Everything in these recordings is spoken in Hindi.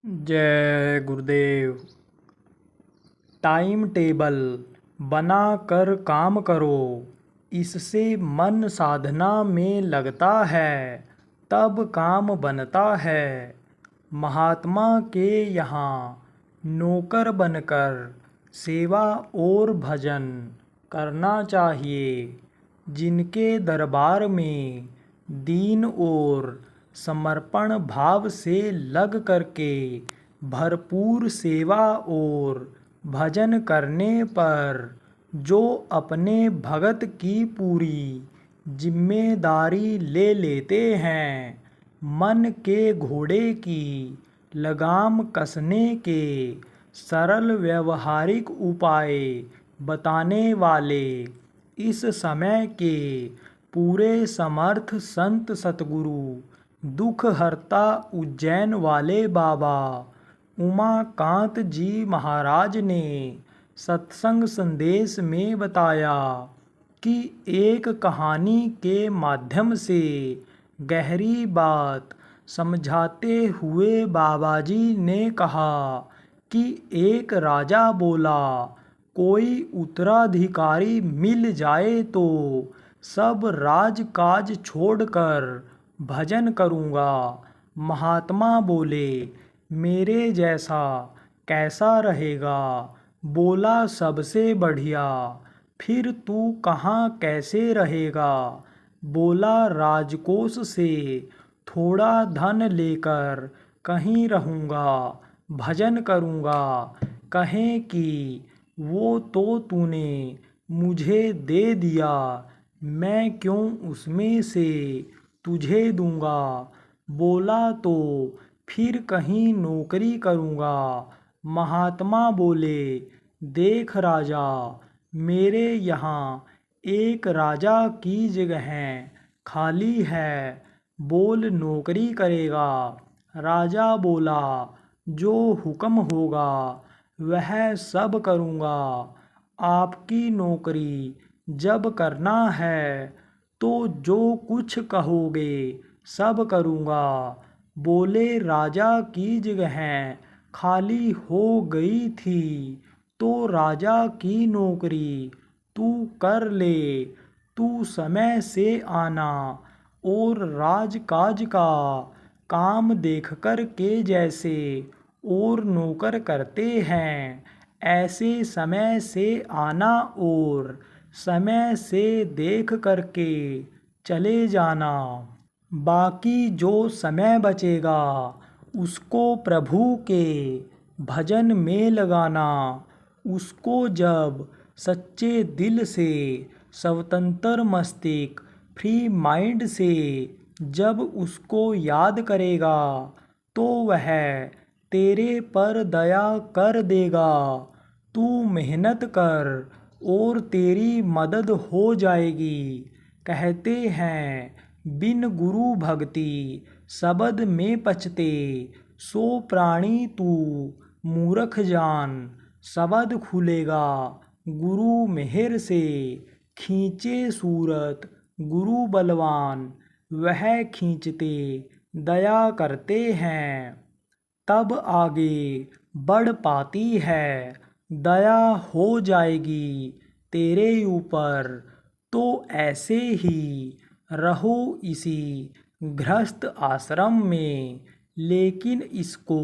जय गुरुदेव। टाइम टेबल बना कर काम करो, इससे मन साधना में लगता है, तब काम बनता है। महात्मा के यहाँ नौकर बनकर सेवा और भजन करना चाहिए। जिनके दरबार में दीन और समर्पण भाव से लग करके भरपूर सेवा और भजन करने पर जो अपने भगत की पूरी जिम्मेदारी ले लेते हैं, मन के घोड़े की लगाम कसने के सरल व्यवहारिक उपाय बताने वाले इस समय के पूरे समर्थ संत सतगुरु दुख हरता उज्जैन वाले बाबा उमाकांत जी महाराज ने सत्संग संदेश में बताया कि एक कहानी के माध्यम से गहरी बात समझाते हुए बाबा जी ने कहा कि एक राजा बोला, कोई उत्तराधिकारी मिल जाए तो सब राजकाज छोड़कर भजन करूँगा। महात्मा बोले, मेरे जैसा कैसा रहेगा? बोला, सबसे बढ़िया। फिर तू कहाँ कैसे रहेगा? बोला, राजकोष से थोड़ा धन लेकर कहीं रहूँगा, भजन करूँगा। कहें कि वो तो तूने मुझे दे दिया, मैं क्यों उसमें से तुझे दूँगा। बोला, तो फिर कहीं नौकरी करूँगा। महात्मा बोले, देख राजा, मेरे यहाँ एक राजा की जगह खाली है, बोल नौकरी करेगा। राजा बोला, जो हुक्म होगा वह सब करूँगा। आपकी नौकरी जब करना है तो जो कुछ कहोगे सब करूँगा। बोले, राजा की जगह खाली हो गई थी तो राजा की नौकरी तू कर ले। तू समय से आना और राजकाज का काम देख कर के जैसे और नौकर करते हैं, ऐसे समय से आना और समय से देख करके चले जाना। बाकी जो समय बचेगा उसको प्रभु के भजन में लगाना। उसको जब सच्चे दिल से, स्वतंत्र मस्तिष्क, फ्री माइंड से जब उसको याद करेगा तो वह तेरे पर दया कर देगा। तू मेहनत कर और तेरी मदद हो जाएगी। कहते हैं, बिन गुरु भक्ति शब्द में पचते, सो प्राणी तू मूर्ख जान। शब्द खुलेगा गुरु मेहर से, खींचे सूरत गुरु बलवान, वह खींचते दया करते हैं, तब आगे बढ़ पाती है। दया हो जाएगी तेरे ऊपर तो ऐसे ही रहो इसी गृहस्थ आश्रम में। लेकिन इसको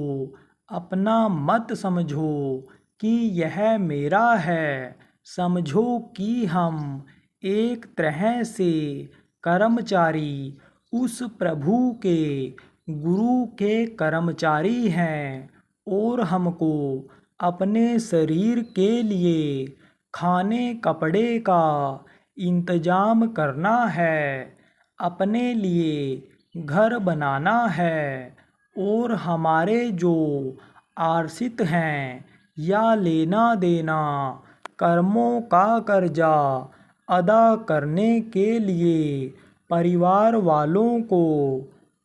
अपना मत समझो कि यह मेरा है। समझो कि हम एक तरह से कर्मचारी उस प्रभु के, गुरु के कर्मचारी हैं और हमको अपने शरीर के लिए खाने कपड़े का इंतजाम करना है, अपने लिए घर बनाना है और हमारे जो आश्रित हैं या लेना देना कर्मों का कर्जा अदा करने के लिए परिवार वालों को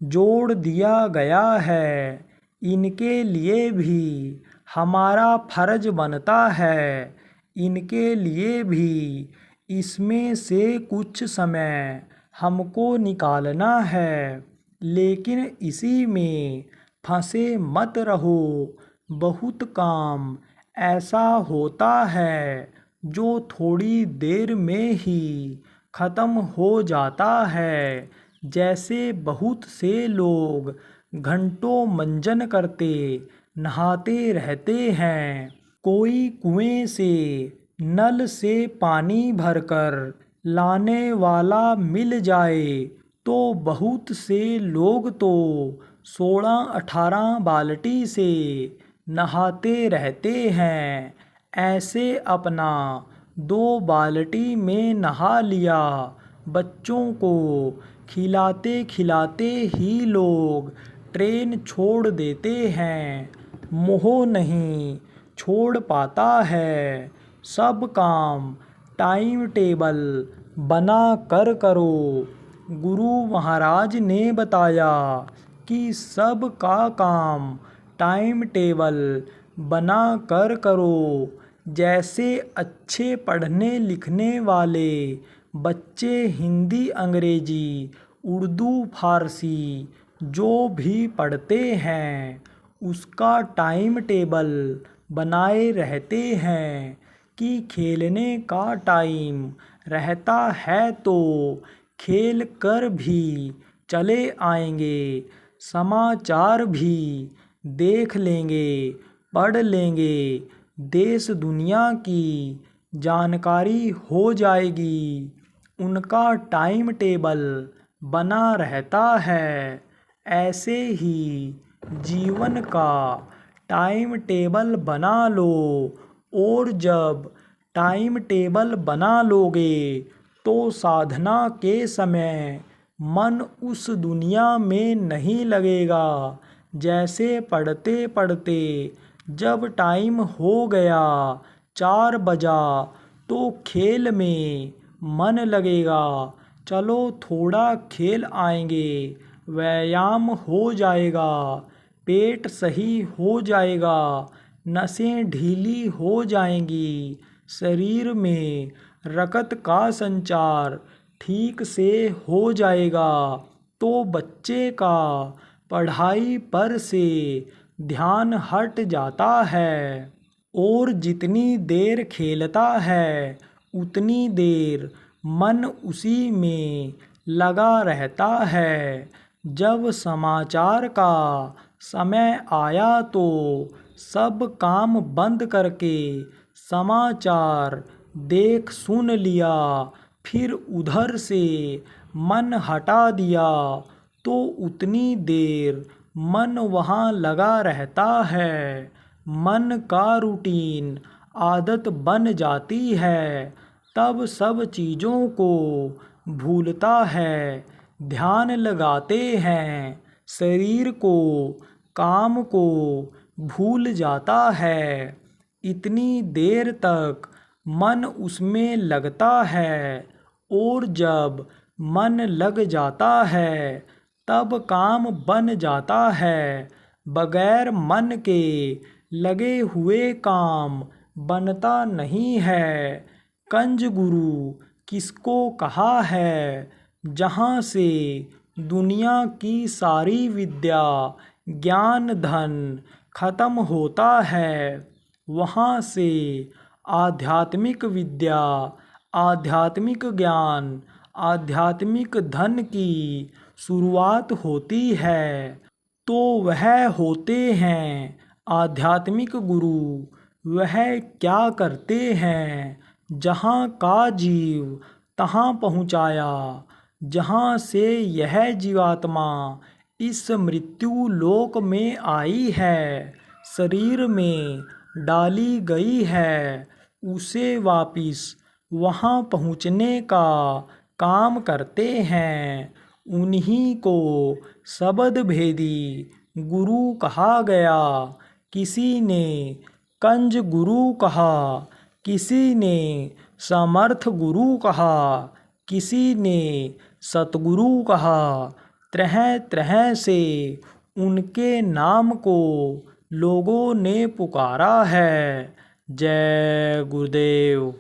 जोड़ दिया गया है। इनके लिए भी हमारा फर्ज बनता है। इनके लिए भी इसमें से कुछ समय हमको निकालना है। लेकिन इसी में फंसे मत रहो बहुत काम ऐसा होता है जो थोड़ी देर में ही ख़त्म हो जाता है। जैसे बहुत से लोग घंटों मंजन करते नहाते रहते हैं। कोई कुएं से नल से पानी भरकर लाने वाला मिल जाए तो बहुत से लोग तो 16-18 बाल्टी से नहाते रहते हैं। ऐसे अपना 2 बाल्टी में नहा लिया। बच्चों को खिलाते खिलाते ही लोग ट्रेन छोड़ देते हैं। मोह नहीं छोड़ पाता है। सब काम टाइम टेबल बना कर करो। गुरु महाराज ने बताया कि सब का काम टाइम टेबल बना कर करो। जैसे अच्छे पढ़ने लिखने वाले बच्चे हिंदी अंग्रेजी उर्दू फारसी जो भी पढ़ते हैं उसका टाइम टेबल बनाए रहते हैं कि खेलने का टाइम रहता है तो खेल कर भी चले आएंगे, समाचार भी देख लेंगे, पढ़ लेंगे, देश दुनिया की जानकारी हो जाएगी। उनका टाइम टेबल बना रहता है। ऐसे ही जीवन का टाइम टेबल बना लो और जब टाइम टेबल बना लोगे तो साधना के समय मन उस दुनिया में नहीं लगेगा। जैसे पढ़ते पढ़ते जब टाइम हो गया 4 बजा तो खेल में मन लगेगा। चलो थोड़ा खेल आएंगे, व्यायाम हो जाएगा, पेट सही हो जाएगा, नसें ढीली हो जाएंगी, शरीर में रक्त का संचार ठीक से हो जाएगा तो बच्चे का पढ़ाई पर से ध्यान हट जाता है और जितनी देर खेलता है उतनी देर मन उसी में लगा रहता है। जब समाचार का समय आया तो सब काम बंद करके समाचार देख सुन लिया, फिर उधर से मन हटा दिया तो उतनी देर मन वहाँ लगा रहता है। मन का रूटीन आदत बन जाती है, तब सब चीज़ों को भूलता है, ध्यान लगाते हैं, शरीर को काम को भूल जाता है। इतनी देर तक मन उसमें लगता है और जब मन लग जाता है तब काम बन जाता है। बगैर मन के लगे हुए काम बनता नहीं है। कंज गुरु किसको कहा है? जहाँ से दुनिया की सारी विद्या ज्ञान धन खत्म होता है, वहाँ से आध्यात्मिक विद्या, आध्यात्मिक ज्ञान, आध्यात्मिक धन की शुरुआत होती है। तो वह होते हैं आध्यात्मिक गुरु। वह क्या करते हैं? जहाँ का जीव तहाँ पहुँचाया। जहाँ से यह जीवात्मा इस मृत्यु लोक में आई है, शरीर में डाली गई है, उसे वापिस वहाँ पहुँचने का काम करते हैं। उन्हीं को शब्द भेदी गुरु कहा गया। किसी ने कंज गुरु कहा, किसी ने समर्थ गुरु कहा, किसी ने सतगुरु कहा। तरह तरह से उनके नाम को लोगों ने पुकारा है। जय गुरुदेव।